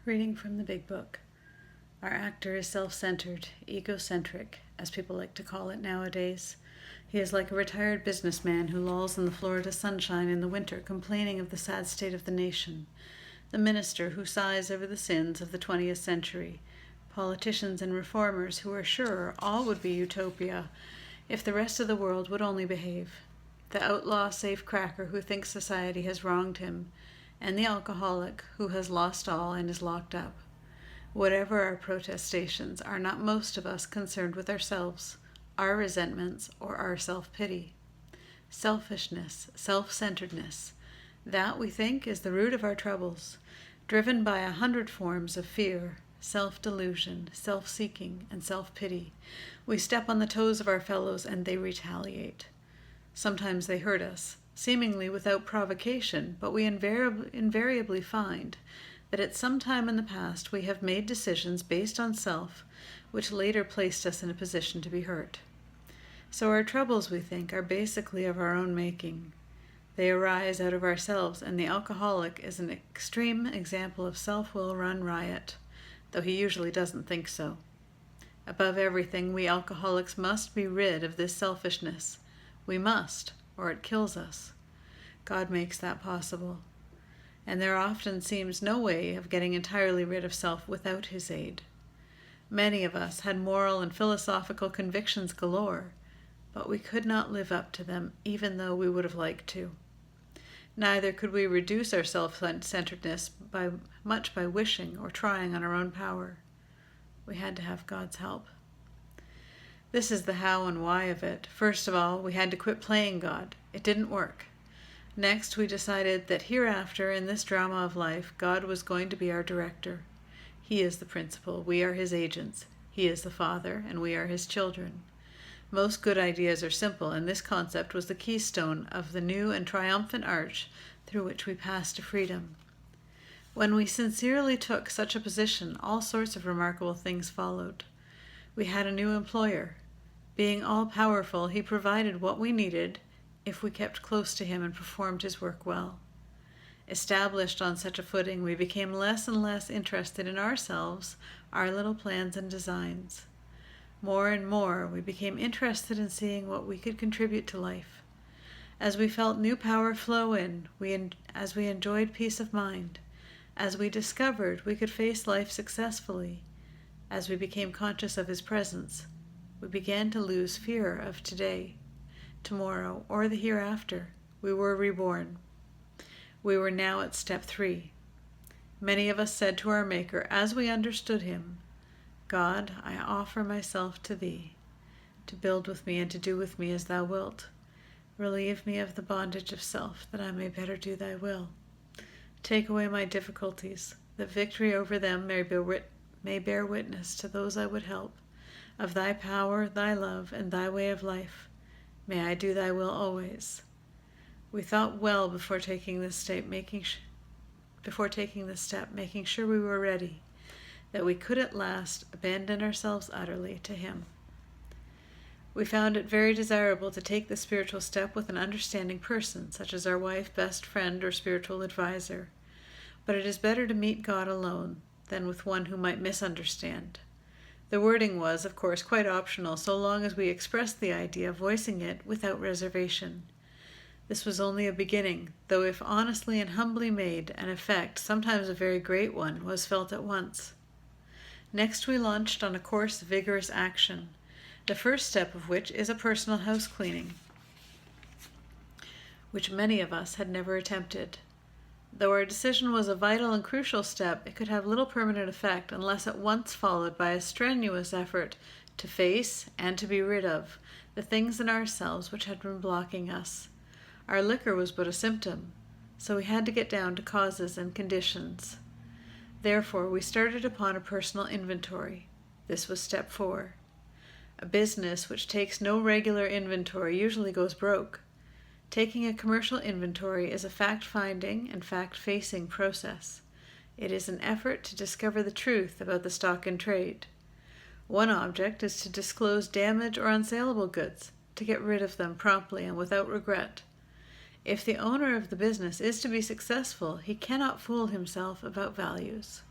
Reading from the Big Book. Our actor is self-centered, egocentric, as people like to call it nowadays. He is like a retired businessman who lolls in the Florida sunshine in the winter, complaining of the sad state of the nation. The minister who sighs over the sins of the 20th century. Politicians and reformers who are sure all would be utopia if the rest of the world would only behave. The outlaw safe-cracker who thinks society has wronged him, and the alcoholic who has lost all and is locked up. Whatever our protestations, are not most of us concerned with ourselves, our resentments, or our self-pity. Selfishness, self-centeredness, that we think is the root of our troubles, driven by 100 forms of fear, self-delusion, self-seeking, and self-pity. We step on the toes of our fellows and they retaliate. Sometimes they hurt us, seemingly without provocation, but we invariably find that at some time in the past we have made decisions based on self, which later placed us in a position to be hurt. So our troubles, we think, are basically of our own making. They arise out of ourselves, and the alcoholic is an extreme example of self-will run riot, though he usually doesn't think so. Above everything, we alcoholics must be rid of this selfishness. We must, or it kills us. God makes that possible. And there often seems no way of getting entirely rid of self without his aid. Many of us had moral and philosophical convictions galore, but we could not live up to them even though we would have liked to. Neither could we reduce our self-centeredness much by wishing or trying on our own power. We had to have God's help. This is the how and why of it. First of all, we had to quit playing God. It didn't work. Next, we decided that hereafter in this drama of life, God was going to be our director. He is the principal. We are his agents. He is the Father, and we are his children. Most good ideas are simple, and this concept was the keystone of the new and triumphant arch through which we pass to freedom. When we sincerely took such a position, all sorts of remarkable things followed. We had a new employer. Being all-powerful, he provided what we needed if we kept close to him and performed his work well. Established on such a footing, we became less and less interested in ourselves, our little plans and designs. More and more, we became interested in seeing what we could contribute to life. As we felt new power flow in, as we enjoyed peace of mind, as we discovered we could face life successfully, as we became conscious of his presence, we began to lose fear of today, tomorrow, or the hereafter. We were reborn. We were now at step 3. Many of us said to our Maker, as we understood him, God, I offer myself to thee, to build with me and to do with me as thou wilt. Relieve me of the bondage of self, that I may better do thy will. Take away my difficulties, that victory over them may bear witness to those I would help, of thy power, thy love, and thy way of life. May I do thy will always. We thought well before taking this step, making sure we were ready, that we could at last abandon ourselves utterly to him. We found it very desirable to take the spiritual step with an understanding person, such as our wife, best friend, or spiritual advisor. But it is better to meet God alone than with one who might misunderstand. The wording was, of course, quite optional, so long as we expressed the idea, voicing it without reservation. This was only a beginning, though if honestly and humbly made, an effect, sometimes a very great one, was felt at once. Next we launched on a course of vigorous action, the first step of which is a personal house cleaning, which many of us had never attempted. Though our decision was a vital and crucial step, it could have little permanent effect unless at once followed by a strenuous effort to face and to be rid of the things in ourselves which had been blocking us. Our liquor was but a symptom, so we had to get down to causes and conditions. Therefore, we started upon a personal inventory. This was step 4. A business which takes no regular inventory usually goes broke. Taking a commercial inventory is a fact-finding and fact-facing process. It is an effort to discover the truth about the stock in trade. One object is to disclose damaged or unsaleable goods, to get rid of them promptly and without regret. If the owner of the business is to be successful, he cannot fool himself about values.